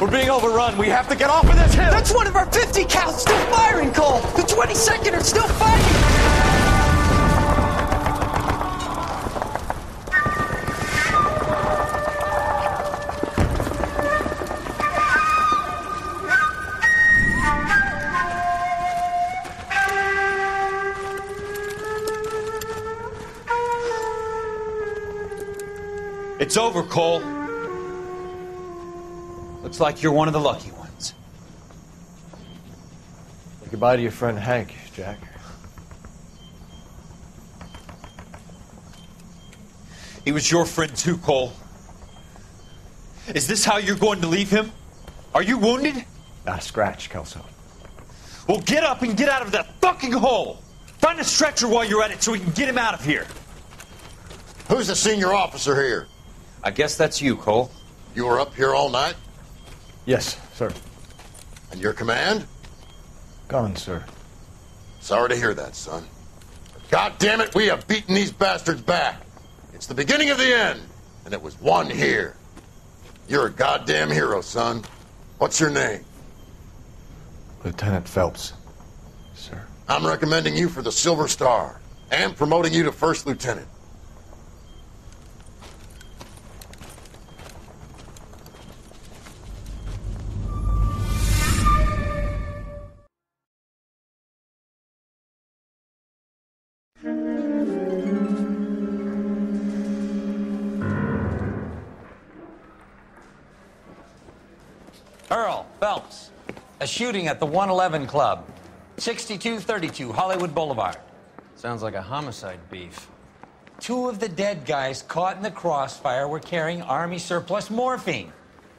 We're being overrun. We have to get off of this hill. That's one of our 50 cals still firing, Cole. The 22nd are still fighting. It's over, Cole. Looks like you're one of the lucky ones. Say goodbye to your friend Hank, Jack. He was your friend too, Cole. Is this how you're going to leave him? Are you wounded? Scratch, Kelso. Well, get up and get out of that fucking hole. Find a stretcher while you're at it so we can get him out of here. Who's the senior officer here? I guess that's you, Cole. You were up here all night? Yes, sir. And your command? Gone, sir. Sorry to hear that, son. God damn it, we have beaten these bastards back. It's the beginning of the end, and it was won here. You're a goddamn hero, son. What's your name? Lieutenant Phelps, sir. I'm recommending you for the Silver Star and promoting you to First Lieutenant. Earl Phelps, a shooting at the 111 Club, 6232 Hollywood Boulevard. Sounds like a homicide beef. Two of the dead guys caught in the crossfire were carrying Army surplus morphine.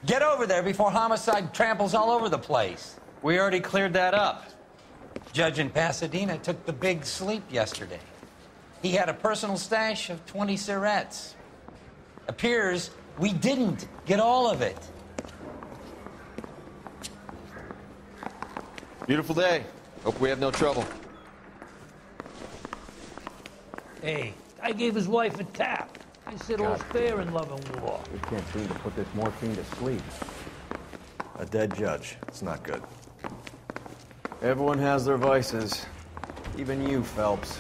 Get over there before homicide tramples all over the place. We already cleared that up. Judge in Pasadena took the big sleep yesterday. He had a personal stash of 20 cigarettes. Appears we didn't get all of it. Beautiful day. Hope we have no trouble. Hey, I gave his wife a tap. I said all's fair in love and war. We can't seem to put this morphine to sleep. A dead judge. It's not good. Everyone has their vices. Even you, Phelps.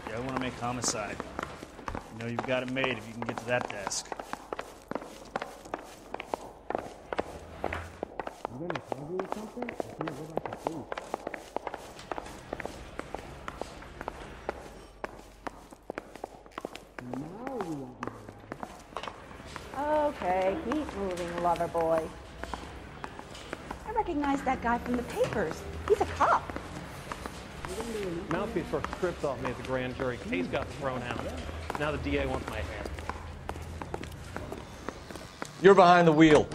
Yeah, I want to make homicide. You know you've got it made if you can get to that desk. Okay, keep moving, lover boy. I recognize that guy from the papers. He's a cop. Mouthpiece first stripped off me at the grand jury. Case got thrown out. Now the DA wants my head. You're behind the wheel.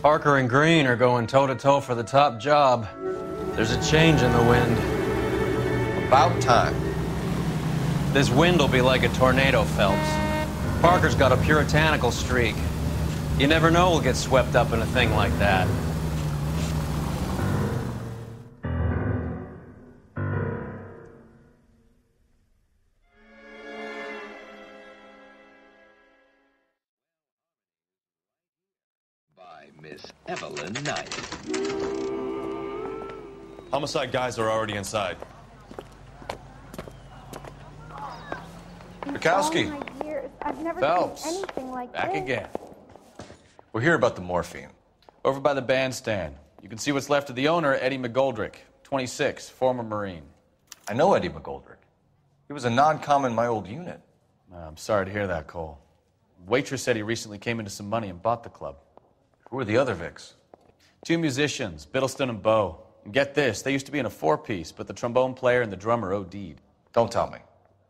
Parker and Green are going toe-to-toe for the top job. There's a change in the wind. About time. This wind will be like a tornado, Phelps. Parker's got a puritanical streak. You never know we'll get swept up in a thing like that. Miss Evelyn Knight. Homicide guys are already inside. Bukowski. Oh my years. I've never Phelps. seen anything like Back this. again. We're here about the morphine. Over by the bandstand. You can see what's left of the owner, Eddie McGoldrick, 26, former Marine. I know Eddie McGoldrick. He was a non-com in my old unit. I'm sorry to hear that, Cole. Waitress said he recently came into some money and bought the club. Who are the other Vics? Two musicians, Biddleston and Bowe. And get this, they used to be in a four-piece, but the trombone player and the drummer OD'd. Don't tell me.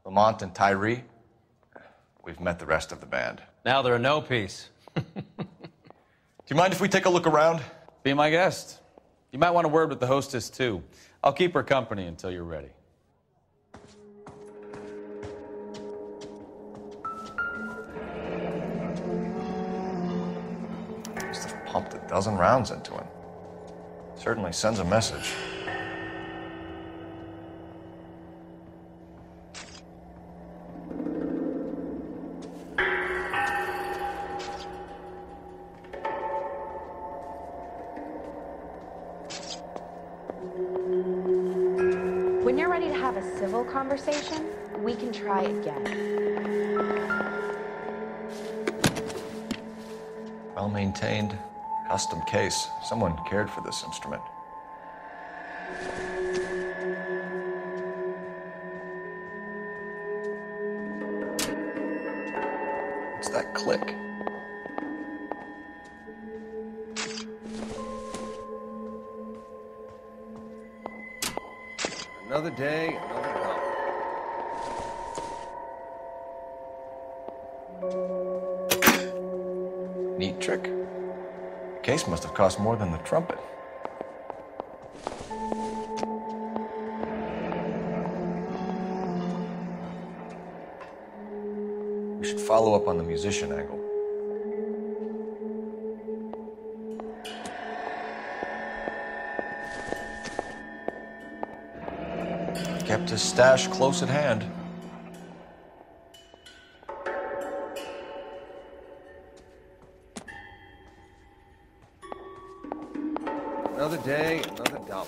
Lamont and Tyree? We've met the rest of the band. Now they're a no-piece. Do you mind if we take a look around? Be my guest. You might want a word with the hostess, too. I'll keep her company until you're ready. Must have pumped a dozen rounds into him. Certainly sends a message. When you're ready to have a civil conversation, we can try again. Well-maintained, custom case. Someone cared for this instrument. What's that click? Another day, another dollar. Neat trick. The case must have cost more than the trumpet. We should follow up on the musician angle. Kept his stash close at hand. Another day, another dollar.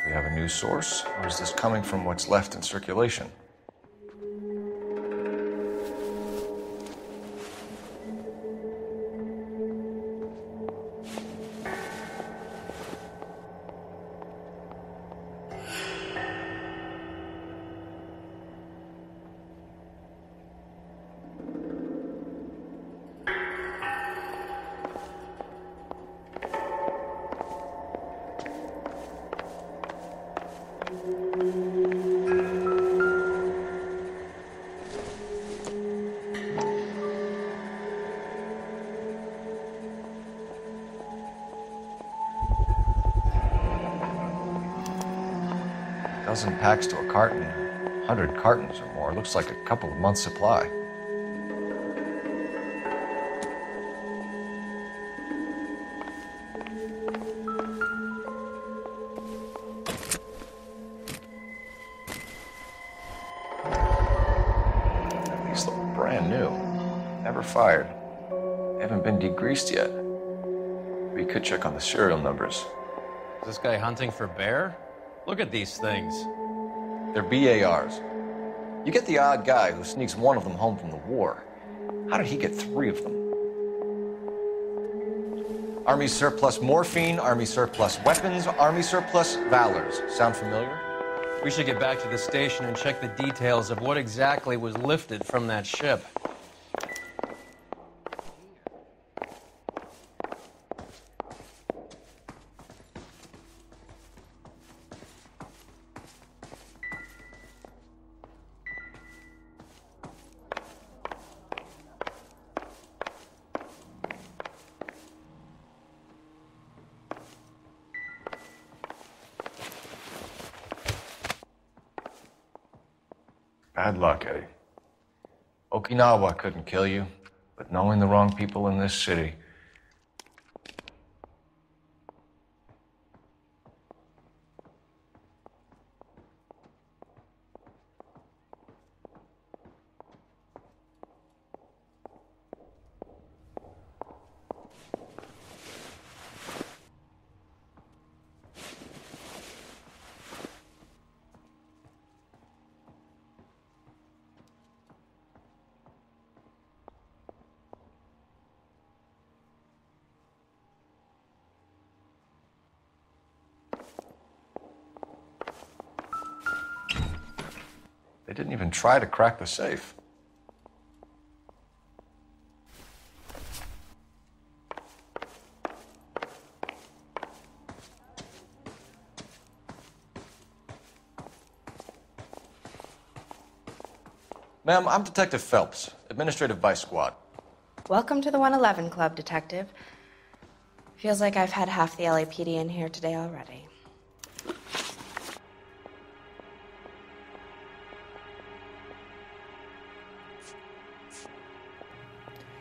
We have a new source, or is this coming from what's left in circulation? Dozen packs to a carton, 100 cartons or more. Looks like a couple of months' supply. These look brand new. Never fired. They haven't been degreased yet. We could check on the serial numbers. Is this guy hunting for bear? Look at these things. They're BARs. You get the odd guy who sneaks one of them home from the war. How did he get 3 of them? Army surplus morphine, Army surplus weapons, Army surplus valors. Sound familiar? We should get back to the station and check the details of what exactly was lifted from that ship. Bad luck, Eddie. Okinawa couldn't kill you, but knowing the wrong people in this city. didn't even try to crack the safe. Ma'am, I'm Detective Phelps, Administrative Vice Squad. Welcome to the 111 Club, Detective. Feels like I've had half the LAPD in here today already.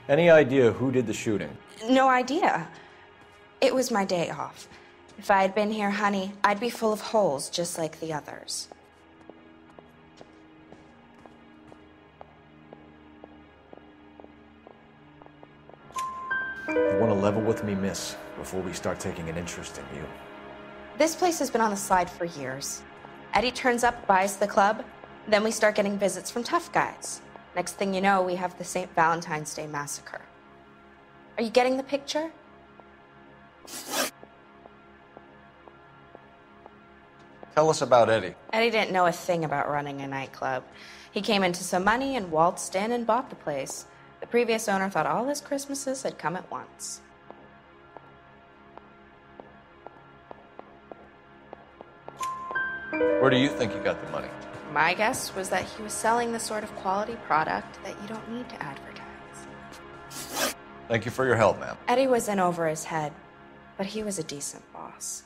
Any idea who did the shooting? No idea. It was my day off. If I had been here, honey, I'd be full of holes just like the others. You want to level with me, miss, before we start taking an interest in you? This place has been on the slide for years. Eddie turns up, buys the club, then we start getting visits from tough guys. Next thing you know, we have the St. Valentine's Day massacre. Are you getting the picture? Tell us about Eddie. Eddie didn't know a thing about running a nightclub. He came into some money and waltzed in and bought the place. The previous owner thought all his Christmases had come at once. Where do you think he got the money? My guess was that he was selling the sort of quality product that you don't need to advertise. Thank you for your help, ma'am. Eddie was in over his head, but he was a decent boss.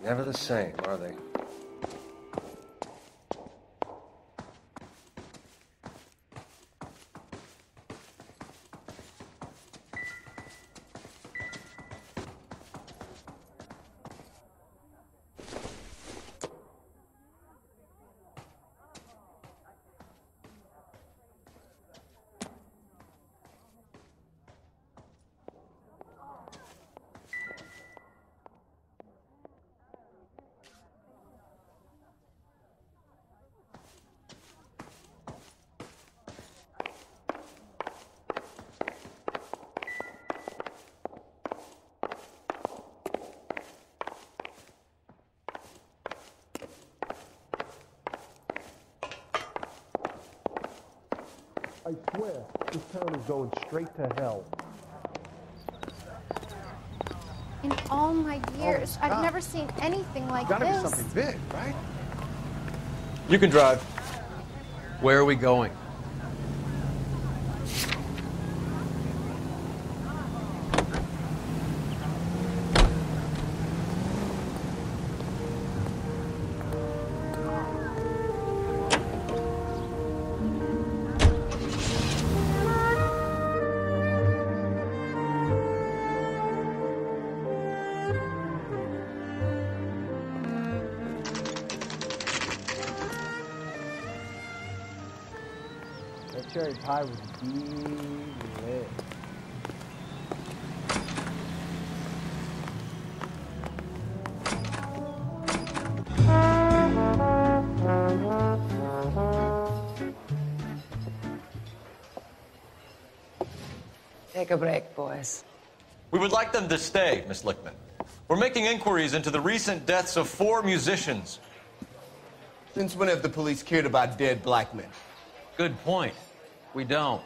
Never the same, are they? I swear, this town is going straight to hell. In all my years, I've never seen anything like this. Gotta be something big, right? You can drive. Where are we going? Cherry pie was lit. Take a break, boys. We would like them to stay, Miss Lichtman. We're making inquiries into the recent deaths of 4 musicians. Since when have the police cared about dead black men? Good point. We don't.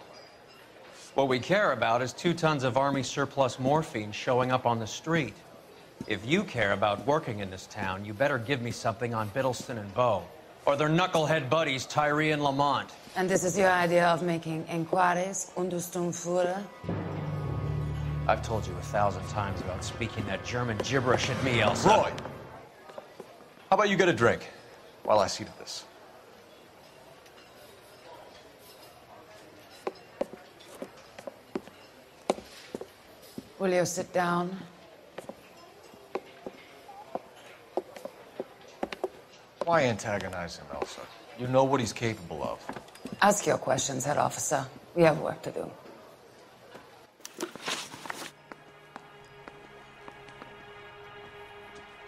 What we care about is 2 tons of Army surplus morphine showing up on the street. If you care about working in this town, you better give me something on Biddleston and Bow, or their knucklehead buddies Tyree and Lamont. And this is your idea of making inquiries, Untersturmfuhrer? I've told you 1,000 times about speaking that German gibberish at me, Elsa. Roy, how about you get a drink while I see to this? Will you sit down? Why antagonize him, Elsa? You know what he's capable of. Ask your questions, Herr Officer. We have work to do.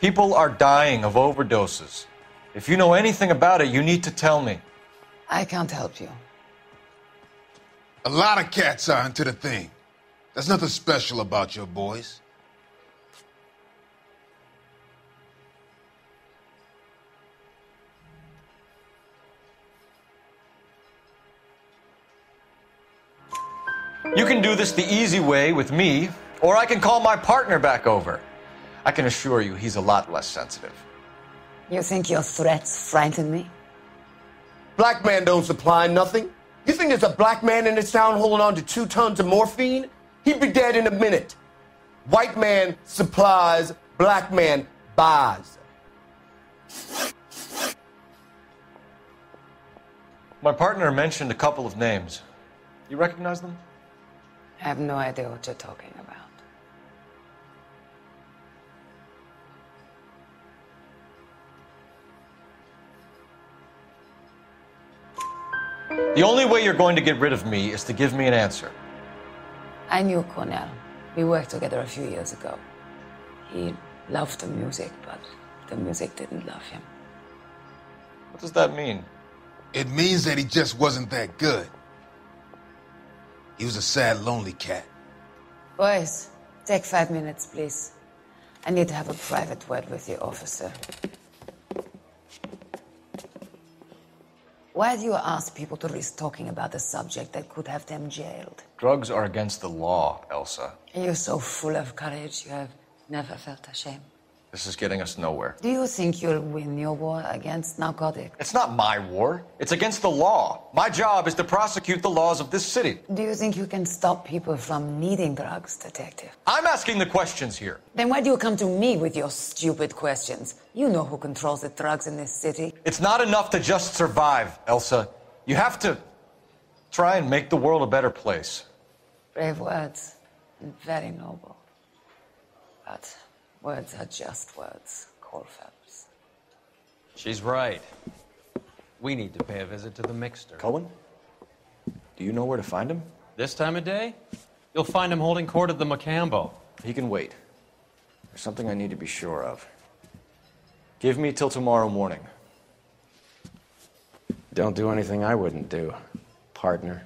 People are dying of overdoses. If you know anything about it, you need to tell me. I can't help you. A lot of cats are into the thing. There's nothing special about your boys. You can do this the easy way with me, or I can call my partner back over. I can assure you he's a lot less sensitive. You think your threats frighten me? Black man don't supply nothing. You think there's a black man in this town holding on to 2 tons of morphine? He'd be dead in a minute. White man supplies, black man buys. My partner mentioned a couple of names. You recognize them? I have no idea what you're talking about. The only way you're going to get rid of me is to give me an answer. I knew Cornell. We worked together a few years ago. He loved the music, but the music didn't love him. What does that mean? It means that he just wasn't that good. He was a sad, lonely cat. Boys, take 5 minutes, please. I need to have a private word with the officer. Why do you ask people to risk talking about a subject that could have them jailed? Drugs are against the law, Elsa. You're so full of courage, you have never felt ashamed. This is getting us nowhere. Do you think you'll win your war against narcotics? It's not my war. It's against the law. My job is to prosecute the laws of this city. Do you think you can stop people from needing drugs, detective? I'm asking the questions here. Then why do you come to me with your stupid questions? You know who controls the drugs in this city. It's not enough to just survive, Elsa. You have to try and make the world a better place. Brave words, and very noble. But words are just words, Coul Felps. She's right. We need to pay a visit to the mixer. Cohen? Do you know where to find him? This time of day? You'll find him holding court at the Macambo. He can wait. There's something I need to be sure of. Give me till tomorrow morning. Don't do anything I wouldn't do, partner.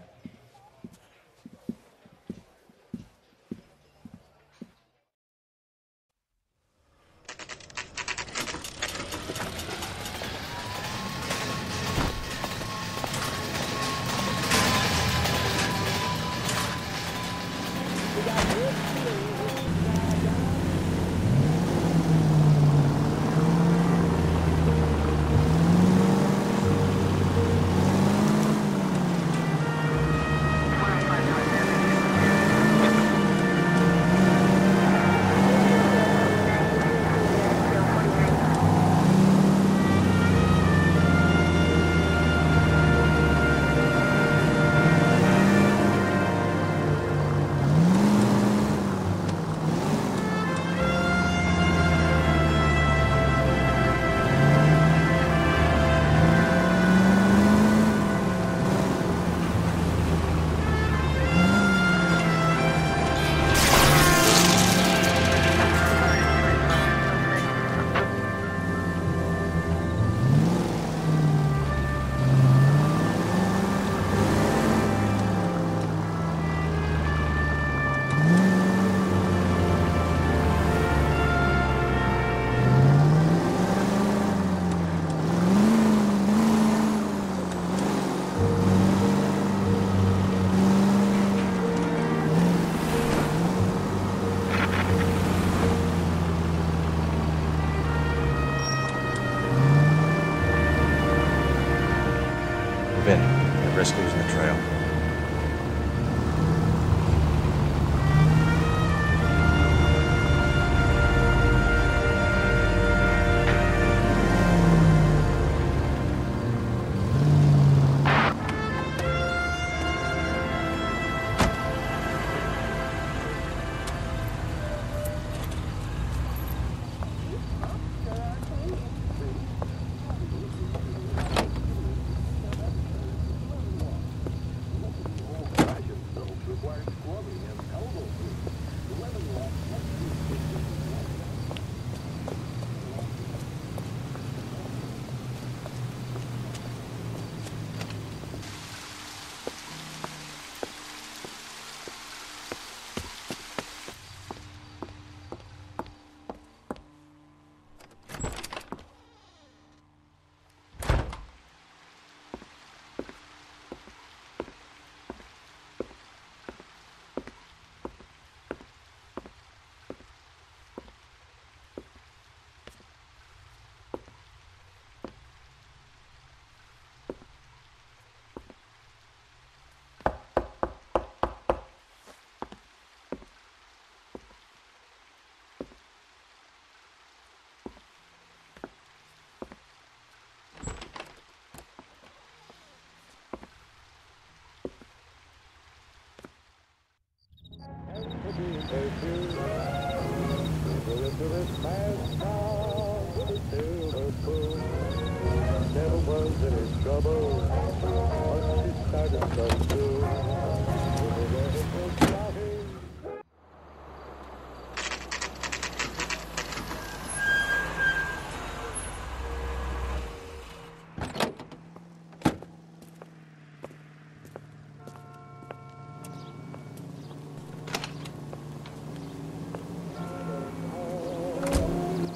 move in. At risk losing the trail.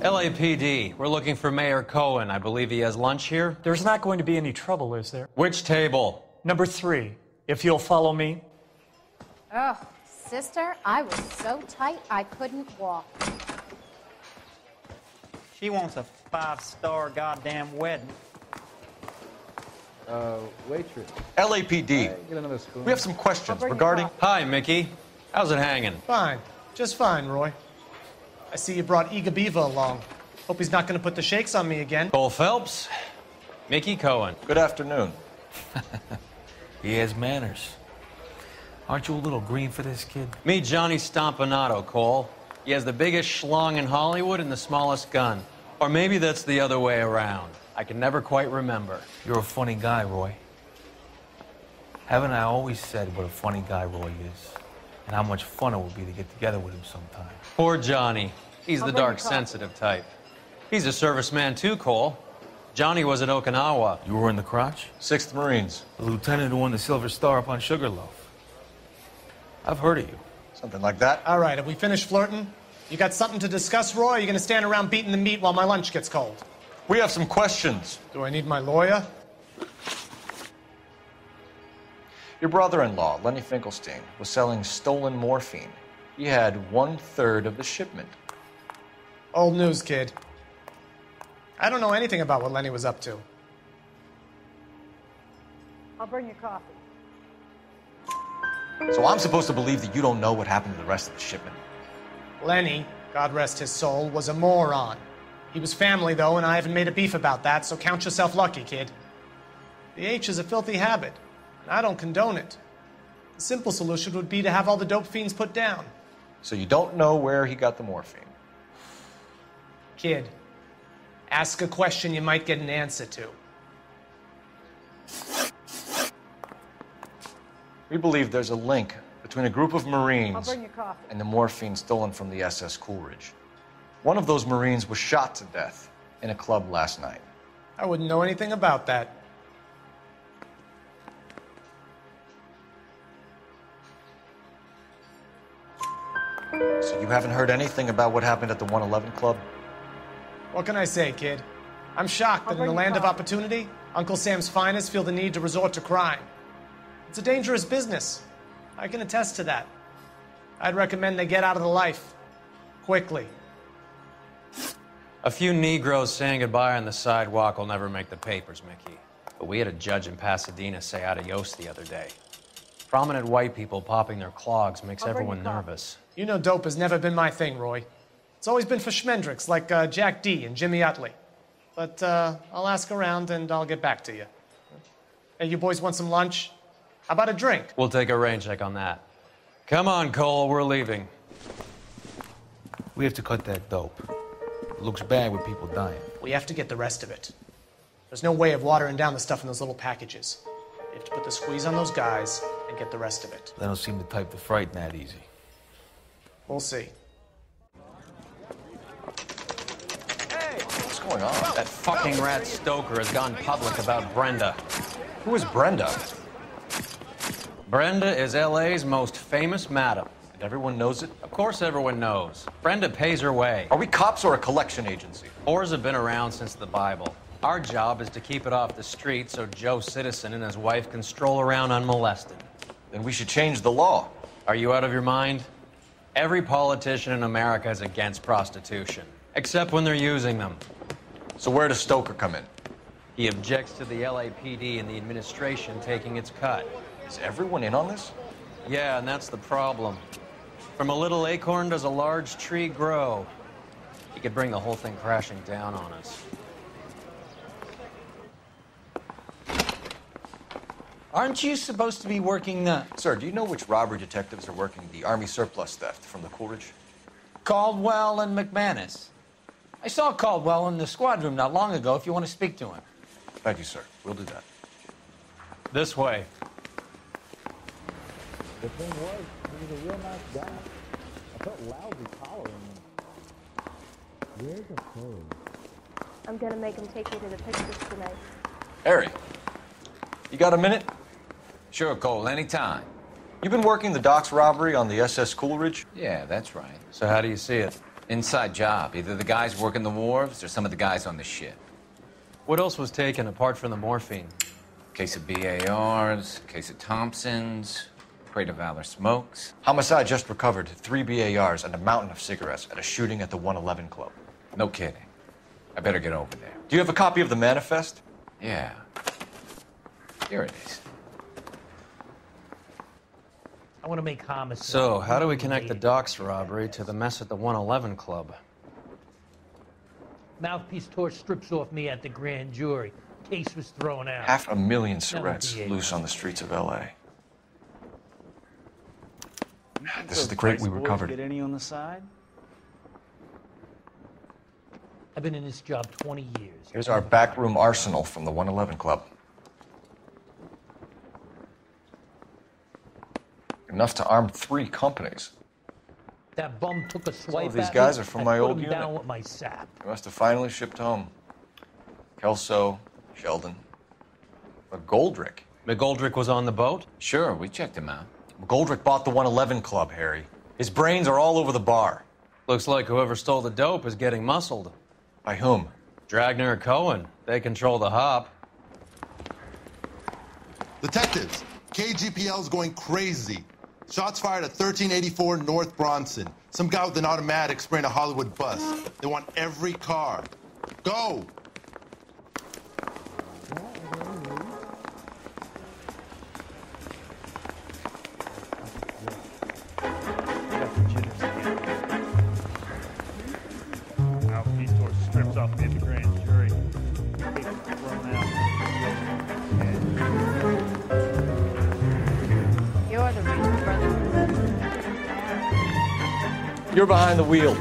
LAPD, we're looking for Mayor Cohen. I believe he has lunch here. There's not going to be any trouble, is there? Which table? Number 3, if you'll follow me. Oh, sister, I was so tight I couldn't walk. She wants a 5-star goddamn wedding. Waitress. LAPD. Get another spoon. We have some questions regarding... Hi, Mickey. How's it hanging? Fine. Just fine, Roy. I see you brought Eager Beaver along. Hope he's not going to put the shakes on me again. Coul Felps, Mickey Cohen. Good afternoon. He has manners. Aren't you a little green for this kid? Meet Johnny Stompanato, Cole. He has the biggest schlong in Hollywood and the smallest gun. Or maybe that's the other way around. I can never quite remember. You're a funny guy, Roy. Haven't I always said what a funny guy Roy is? And how much fun it would be to get together with him sometime. Poor Johnny. He's the dark, sensitive type. He's a serviceman too, Cole. Johnny was at Okinawa. You were in the crotch? 6th Marines. The lieutenant who won the Silver Star up on Sugarloaf. I've heard of you. Something like that. All right, have we finished flirting? You got something to discuss, Roy, or are you going to stand around beating the meat while my lunch gets cold? We have some questions. Do I need my lawyer? Your brother-in-law, Lenny Finkelstein, was selling stolen morphine. He had 1/3 of the shipment. Old news, kid. I don't know anything about what Lenny was up to. I'll bring you coffee. So I'm supposed to believe that you don't know what happened to the rest of the shipment? Lenny, God rest his soul, was a moron. He was family, though, and I haven't made a beef about that, so count yourself lucky, kid. The H is a filthy habit, and I don't condone it. The simple solution would be to have all the dope fiends put down. So you don't know where he got the morphine? Kid, ask a question you might get an answer to. We believe there's a link between a group of I'll Marines bring you coffee. and the morphine stolen from the SS Coolidge. One of those Marines was shot to death in a club last night. I wouldn't know anything about that. So you haven't heard anything about what happened at the 111 Club? What can I say, kid? I'm shocked that in the land of opportunity, Uncle Sam's finest feel the need to resort to crime. It's a dangerous business. I can attest to that. I'd recommend they get out of the life. Quickly. A few Negroes saying goodbye on the sidewalk will never make the papers, Mickey. But we had a judge in Pasadena say adios the other day. Prominent white people popping their clogs makes everyone nervous. You know dope has never been my thing, Roy. It's always been for schmendricks like Jack D. and Jimmy Utley. But I'll ask around and I'll get back to you. Hey, you boys want some lunch? How about a drink? We'll take a rain check on that. Come on, Cole, we're leaving. We have to cut that dope. It looks bad with people dying. We have to get the rest of it. There's no way of watering down the stuff in those little packages. We have to put the squeeze on those guys and get the rest of it. They don't seem the type to frighten that easy. We'll see. What's going on? That fucking rat Stoker has gone public about Brenda. Who is Brenda? Brenda is L.A.'s most famous madam. And everyone knows it? Of course everyone knows. Brenda pays her way. Are we cops or a collection agency? Whores have been around since the Bible. Our job is to keep it off the street so Joe Citizen and his wife can stroll around unmolested. Then we should change the law. Are you out of your mind? Every politician in America is against prostitution, except when they're using them. So where does Stoker come in? He objects to the LAPD and the administration taking its cut. Is everyone in on this? Yeah, and that's the problem. From a little acorn does a large tree grow. He could bring the whole thing crashing down on us. Aren't you supposed to be working the... Sir, do you know which robbery detectives are working the Army surplus theft from the Coolidge? Caldwell and McManus. I saw Caldwell in the squad room not long ago if you want to speak to him. Thank you, sir. We'll do that. This way. The thing was, he was a real nice guy. I felt lousy collaring him. Where's the phone? I'm gonna make him take me to the pictures tonight. Harry, you got a minute? Sure, Cole, anytime. You've been working the docks robbery on the SS Coolidge? Yeah, that's right. So how do you see it? Inside job. Either the guys working the wharves or some of the guys on the ship. What else was taken apart from the morphine? Case of BARs, case of Thompsons, crate of Valor smokes. Homicide just recovered 3 BARs and a mountain of cigarettes at a shooting at the 111 Club. No kidding. I better get over there. Do you have a copy of the manifest? Yeah. Here it is. I want to make homicide. So, how do we connect the docks robbery to the mess at the 111 Club? Mouthpiece tore strips off me at the grand jury. Case was thrown out. 500,000 cigarettes loose on the streets of L.A. This is the crate we recovered. Get any on the side? I've been in this job 20 years. Here's our backroom arsenal from the 111 Club. Enough to arm 3 companies. That bum took a swipe Some of these at guys me. are from I my put old him unit. down with my sap. They must have finally shipped home. Kelso, Sheldon, McGoldrick. McGoldrick was on the boat? Sure, we checked him out. McGoldrick bought the 111 Club, Harry. His brains are all over the bar. Looks like whoever stole the dope is getting muscled. By whom? Dragner or Cohen. They control the hop. Detectives, KGPL's going crazy. Shots fired at 1384 North Bronson. Some guy with an automatic spraying a Hollywood bus. They want every car. Go! Mouthpiece tore strips off me at the grand jury. Case was thrown out. You're the reason, brother. You're behind the wheel.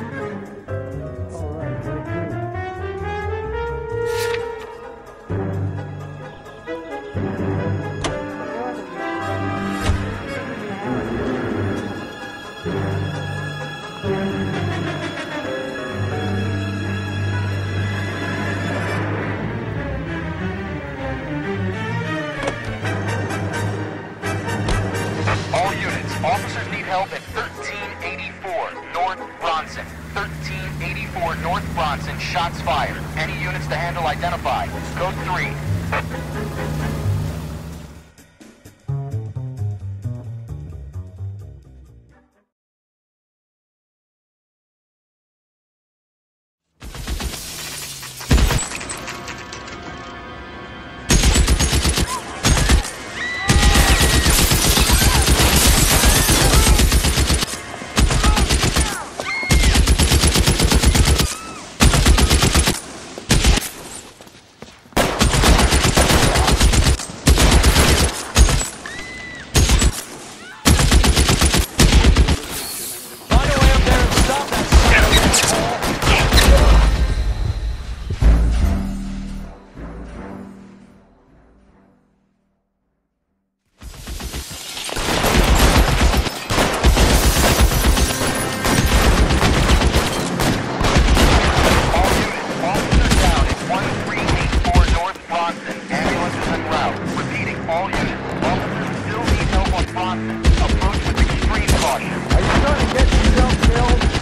All units, officers need help at 1384 North Bronson. 1384 North Bronson, shots fired. Any units to handle identified. Code 3. All units. Officers still need help on Bronson. Approach with extreme caution. Are you trying to get yourself killed?